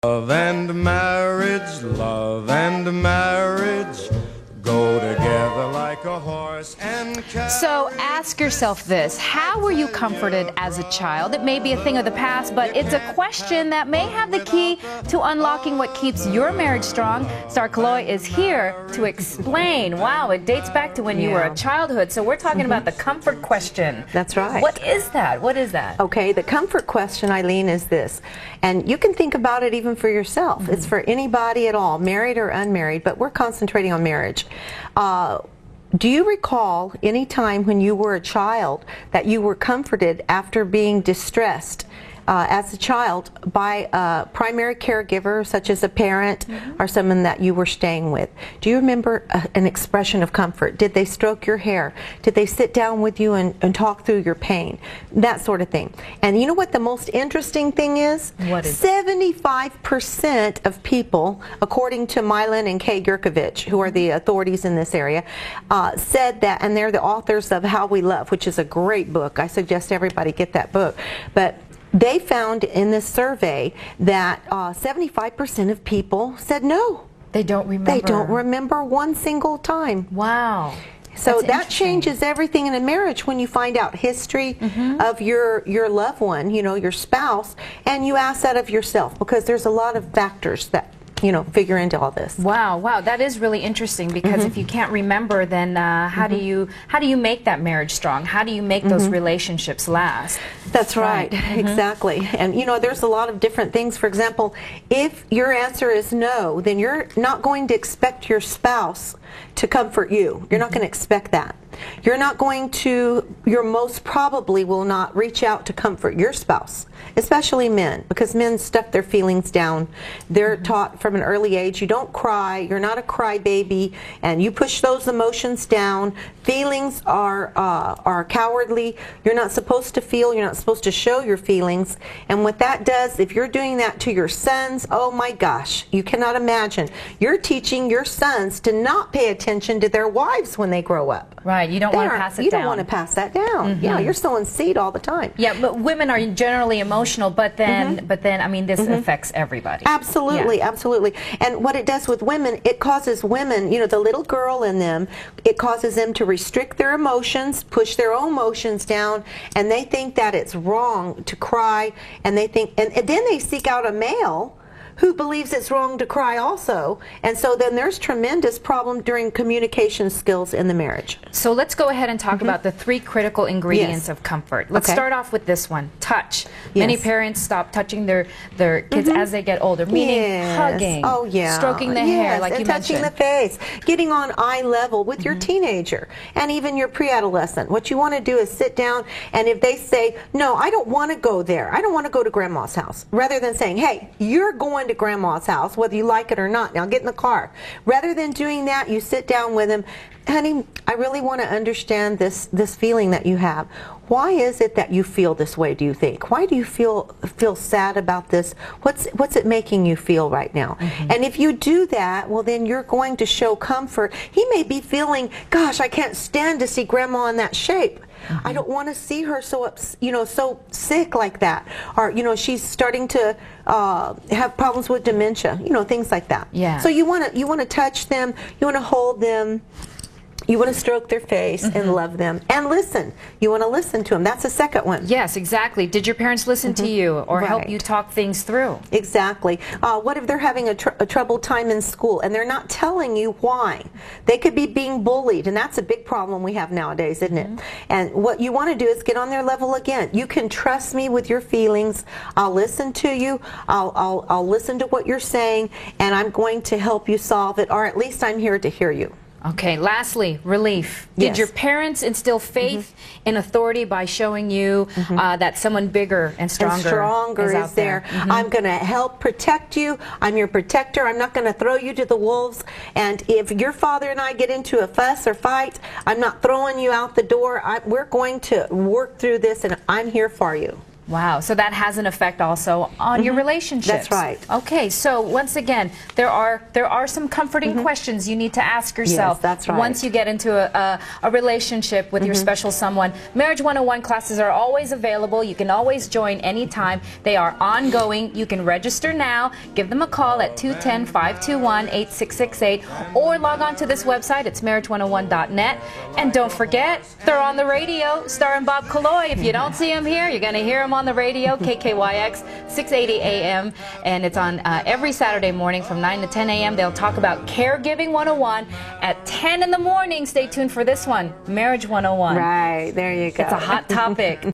Love and marriage go together like a horse and carriage. So ask yourself this: how were you comforted as a child? It may be a thing of the past, but it's a question that may have the key to unlocking what keeps your marriage strong. Star Kaloy is here to explain. Wow, it dates back to when you were a childhood. So we're talking about the comfort question. That's right. What is that? What is that? Okay, the comfort question, Eileen, is this. And you can think about it even for yourself. It's for anybody at all, married or unmarried, but we're concentrating on marriage. Do you recall any time when you were a child that you were comforted after being distressed as a child by a primary caregiver, such as a parent or someone that you were staying with? Do you remember an expression of comfort? Did they stroke your hair? Did they sit down with you and talk through your pain? That sort of thing. And you know what the most interesting thing is? What is 75% of people, according to Milan and Kay Gerkovich, who are the authorities in this area, said that, and they're the authors of How We Love, which is a great book. I suggest everybody get that book. But they found in this survey that 75% of people said no. They don't remember. They don't remember one single time. Wow. So that changes everything in a marriage when you find out history of your loved one, you know, your spouse, and you ask that of yourself, because there's a lot of factors that, you know, figure into all this. Wow, wow, that is really interesting, because if you can't remember, then how do you make that marriage strong? How do you make those relationships last? That's right, exactly. And you know, there's a lot of different things. For example, if your answer is no, then you're not going to expect your spouse to comfort you. You're not going to expect that. You're not going to, you most probably will not reach out to comfort your spouse, especially men, because men stuff their feelings down. They're taught from an early age, you don't cry, you're not a crybaby, and you push those emotions down. Feelings are cowardly. You're not supposed to feel, you're not supposed to show your feelings. And what that does, if you're doing that to your sons, oh my gosh, you cannot imagine. You're teaching your sons to not pay attention to their wives when they grow up. Right, you don't want to pass it down. You don't want to pass that down. Yeah, you're sowing seed all the time. Yeah, but women are generally emotional, but then, I mean, this affects everybody. Absolutely, absolutely. And what it does with women, it causes women, you know, the little girl in them, it causes them to restrict their emotions, push their own emotions down, and they think that it's wrong to cry, and they think, and then they seek out a male who believes it's wrong to cry also. And so then there's tremendous problem during communication skills in the marriage. So let's go ahead and talk about the 3 critical ingredients of comfort. Let's start off with this one, touch. Many parents stop touching their kids as they get older, meaning hugging, stroking the hair, like you touching mentioned. the face, getting on eye level with your teenager and even your pre-adolescent. What you want to do is sit down, and if they say, no, I don't want to go there, I don't want to go to grandma's house, rather than saying, hey, you're going to grandma's house, whether you like it or not. Now get in the car. Rather than doing that, you sit down with him. Honey, I really want to understand this feeling that you have. Why is it that you feel this way, do you think? Why do you feel sad about this? What's it making you feel right now? And if you do that, well, then you're going to show comfort. He may be feeling, gosh, I can't stand to see grandma in that shape. I don't want to see her so so sick like that, or she's starting to have problems with dementia, things like that. Yeah. So you want to touch them, you want to hold them, you want to stroke their face and love them and listen. You want to listen to them. That's the second one. Yes, exactly. Did your parents listen to you or help you talk things through? Exactly. What if they're having a troubled time in school and they're not telling you why? They could be being bullied, and that's a big problem we have nowadays, isn't it? And what you want to do is get on their level again. You can trust me with your feelings. I'll listen to you. I'll listen to what you're saying, and I'm going to help you solve it, or at least I'm here to hear you. Okay, lastly, relief. Did your parents instill faith in authority by showing you that someone bigger and stronger is out there? I'm going to help protect you. I'm your protector. I'm not going to throw you to the wolves. And if your father and I get into a fuss or fight, I'm not throwing you out the door. We're going to work through this, and I'm here for you. Wow, so that has an effect also on your relationships. That's right. Okay, so once again, there are some comforting questions you need to ask yourself. Yes, that's right. Once you get into a relationship with your special someone. Marriage 101 classes are always available. You can always join anytime. They are ongoing. You can register now. Give them a call at 210-521-8668 or log on to this website. It's marriage101.net. And don't forget, they're on the radio, starring Bob Killoy. If you don't see him here, you're going to hear him on the radio, KKYX, 680 AM. And it's on every Saturday morning from 9 to 10 a.m. They'll talk about Caregiving 101 at 10 in the morning. Stay tuned for this one, Marriage 101. Right, there you go. It's a hot topic.